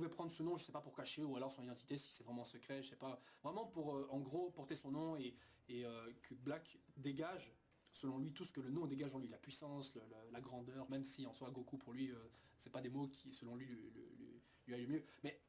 prendre ce nom, je sais pas pour cacher, ou alors son identité si c'est vraiment secret, je sais pas. Vraiment pour, en gros, porter son nom et que Black dégage, selon lui, tout ce que le nom dégage en lui. La puissance, la grandeur, même si en soi Goku pour lui, c'est pas des mots qui, selon lui, lui aillent mieux. Mais,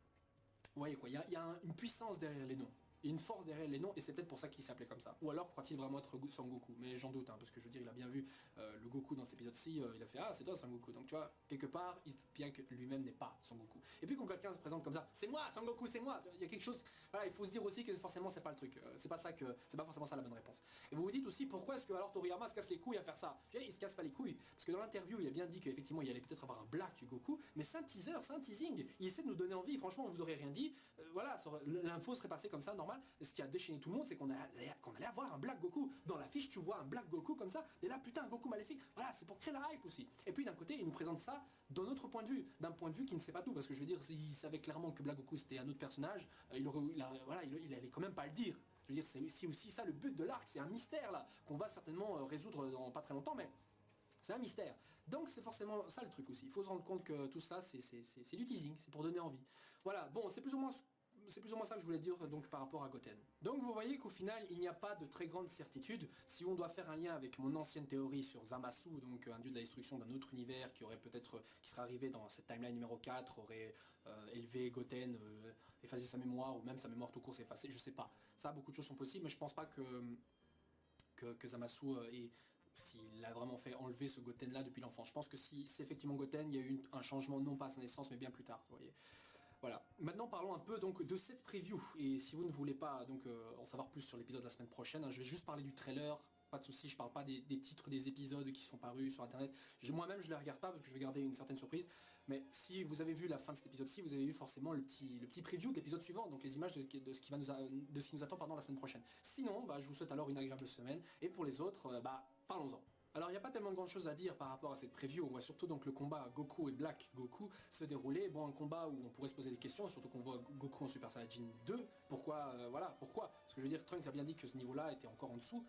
vous voyez quoi, il y a une puissance derrière les noms. Et une force derrière les noms, et c'est peut-être pour ça qu'il s'appelait comme ça. Ou alors croit-il vraiment être Son Goku? Mais j'en doute, hein, parce que je veux dire, il a bien vu le Goku dans cet épisode-ci, il a fait ah c'est toi Son Goku. Donc tu vois, quelque part, il se doute bien que lui-même n'est pas Son Goku. Et puis quand quelqu'un se présente comme ça, c'est moi Son Goku, c'est moi, il y a quelque chose. Voilà, il faut se dire aussi que forcément c'est pas le truc. C'est pas forcément ça la bonne réponse. Et vous vous dites aussi pourquoi est-ce que alors Toriyama se casse les couilles à faire ça? Il se casse pas les couilles, parce que dans l'interview il a bien dit qu'effectivement il allait peut-être avoir un Black Goku, mais c'est un teaser, c'est un teasing. Il essaie de nous donner envie, franchement on vous aurait rien dit. Voilà, l'info serait passée comme ça, normal. général, et ce qui a déchaîné tout le monde, c'est qu'on allait avoir un Black Goku. Dans l'affiche, tu vois un Black Goku comme ça, et là, putain, un Goku maléfique. Voilà, c'est pour créer la hype aussi. Et puis d'un côté, ils nous présentent ça d'un autre point de vue, d'un point de vue qui ne sait pas tout, parce que je veux dire, s'il savait clairement que Black Goku c'était un autre personnage, il allait quand même pas le dire. Je veux dire, c'est aussi ça le but de l'arc, c'est un mystère là, qu'on va certainement résoudre dans pas très longtemps, mais c'est un mystère. Donc c'est forcément ça le truc aussi. Il faut se rendre compte que tout ça, c'est du teasing, c'est pour donner envie. Voilà, bon, c'est plus ou moins ça que je voulais dire donc par rapport à Goten. Donc vous voyez qu'au final, il n'y a pas de très grande certitude. Si on doit faire un lien avec mon ancienne théorie sur Zamasu, donc un dieu de la destruction d'un autre univers qui aurait peut-être, qui serait arrivé dans cette timeline numéro 4, aurait élevé Goten, effacé sa mémoire, ou même sa mémoire tout court s'est effacée, je sais pas. Ça, beaucoup de choses sont possibles, mais je pense pas que Zamasu s'il a vraiment fait enlever ce Goten là depuis l'enfance. Je pense que si c'est effectivement Goten, il y a eu un changement non pas à sa naissance mais bien plus tard, vous voyez. Voilà. Maintenant parlons un peu donc de cette preview. Et si vous ne voulez pas donc en savoir plus sur l'épisode de la semaine prochaine, hein, je vais juste parler du trailer. Pas de soucis, je parle pas des titres des épisodes qui sont parus sur internet. Moi-même je les regarde pas parce que je vais garder une certaine surprise. Mais si vous avez vu la fin de cet épisode-ci, vous avez vu forcément le petit preview de l'épisode suivant, donc les images de ce qui nous attend la semaine prochaine. Sinon, bah, je vous souhaite alors une agréable semaine. Et pour les autres, parlons-en. Alors il n'y a pas tellement de grandes choses à dire par rapport à cette preview, on voit surtout donc le combat Goku et Black Goku se dérouler, bon un combat où on pourrait se poser des questions, surtout qu'on voit Goku en Super Saiyajin 2, pourquoi, pourquoi? Parce que je veux dire, Trunks a bien dit que ce niveau-là était encore en dessous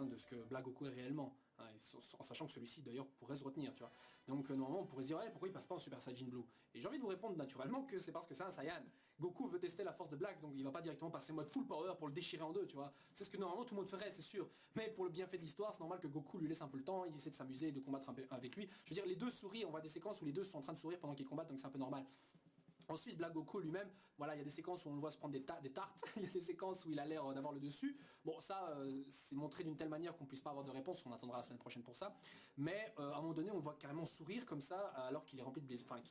de ce que Black Goku est réellement, en sachant que celui-ci d'ailleurs pourrait se retenir, tu vois. Donc normalement on pourrait se dire, ouais, pourquoi il passe pas en Super Saiyajin Blue? Et j'ai envie de vous répondre naturellement que c'est parce que c'est un Saiyan. Goku veut tester la force de Black, donc il va pas directement passer mode full power pour le déchirer en deux, tu vois. C'est ce que normalement tout le monde ferait, c'est sûr. Mais pour le bienfait de l'histoire, c'est normal que Goku lui laisse un peu le temps, il essaie de s'amuser et de combattre un peu avec lui. Je veux dire, les deux sourient, on voit des séquences où les deux sont en train de sourire pendant qu'ils combattent, donc c'est un peu normal. Ensuite, Black Goku lui-même, voilà, il y a des séquences où on le voit se prendre des tartes, il y a des séquences où il a l'air d'avoir le dessus. Bon, ça, c'est montré d'une telle manière qu'on puisse pas avoir de réponse, on attendra la semaine prochaine pour ça. Mais à un moment donné, on le voit carrément sourire comme ça, alors qu'il est rempli de blessures, enfin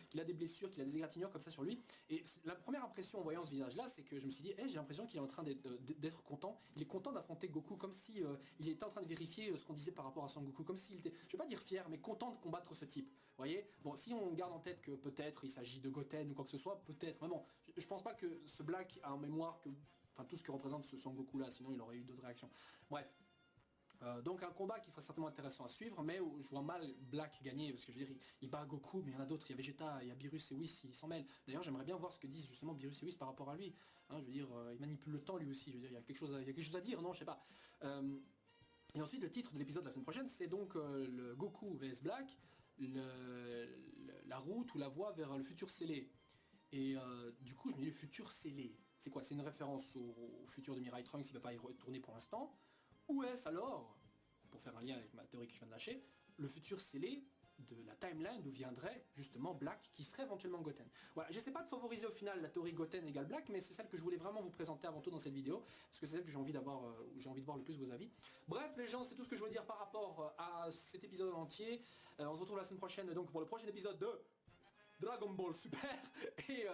qu'il a des blessures, qu'il a des égratignures comme ça sur lui. Et la première impression en voyant ce visage-là, c'est que je me suis dit, j'ai l'impression qu'il est en train d'être content. Il est content d'affronter Goku, comme si il était en train de vérifier ce qu'on disait par rapport à Son Goku, comme s'il était, je vais pas dire fier, mais content de combattre ce type. Vous voyez. Bon, si on garde en tête que peut-être il s'agit de Goten ou quoi que ce soit, peut-être, vraiment, je pense pas que ce Black a en mémoire que, enfin tout ce que représente ce Son Goku là, sinon il aurait eu d'autres réactions. Bref. Donc un combat qui serait certainement intéressant à suivre, mais où je vois mal Black gagner, parce que je veux dire, il bat Goku, mais il y en a d'autres, il y a Vegeta, il y a Beerus et Whis, ils s'en mêlent. D'ailleurs j'aimerais bien voir ce que disent justement Beerus et Whis par rapport à lui. Hein, je veux dire, il manipule le temps lui aussi, je veux dire, il y a quelque chose à dire, non, je sais pas. Et ensuite le titre de l'épisode de la semaine prochaine, c'est donc le Goku vs Black, la route ou la voie vers le futur scellé. Et du coup je me dis le futur scellé, c'est quoi? C'est une référence au futur de Mirai Trunks, il ne va pas y retourner pour l'instant? Ou est-ce alors, pour faire un lien avec ma théorie que je viens de lâcher, le futur scellé de la timeline d'où viendrait justement Black, qui serait éventuellement Goten? Voilà, j'essaie pas de favoriser au final la théorie Goten égale Black, mais c'est celle que je voulais vraiment vous présenter avant tout dans cette vidéo, parce que c'est celle que j'ai envie d'avoir, où j'ai envie de voir le plus vos avis. Bref les gens, c'est tout ce que je veux dire par rapport à cet épisode entier. On se retrouve la semaine prochaine donc pour le prochain épisode de Dragon Ball Super. Et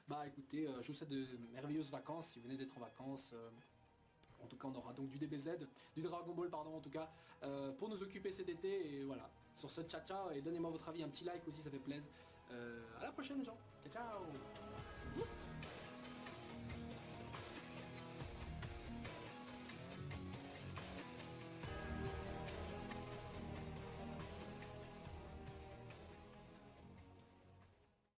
bah écoutez, je vous souhaite de merveilleuses vacances si vous venez d'être en vacances. En tout cas on aura donc du DBZ, du Dragon Ball pardon en tout cas, pour nous occuper cet été. Et voilà, sur ce ciao ciao, et donnez-moi votre avis, un petit like aussi ça fait plaisir. À la prochaine les gens, ciao ciao.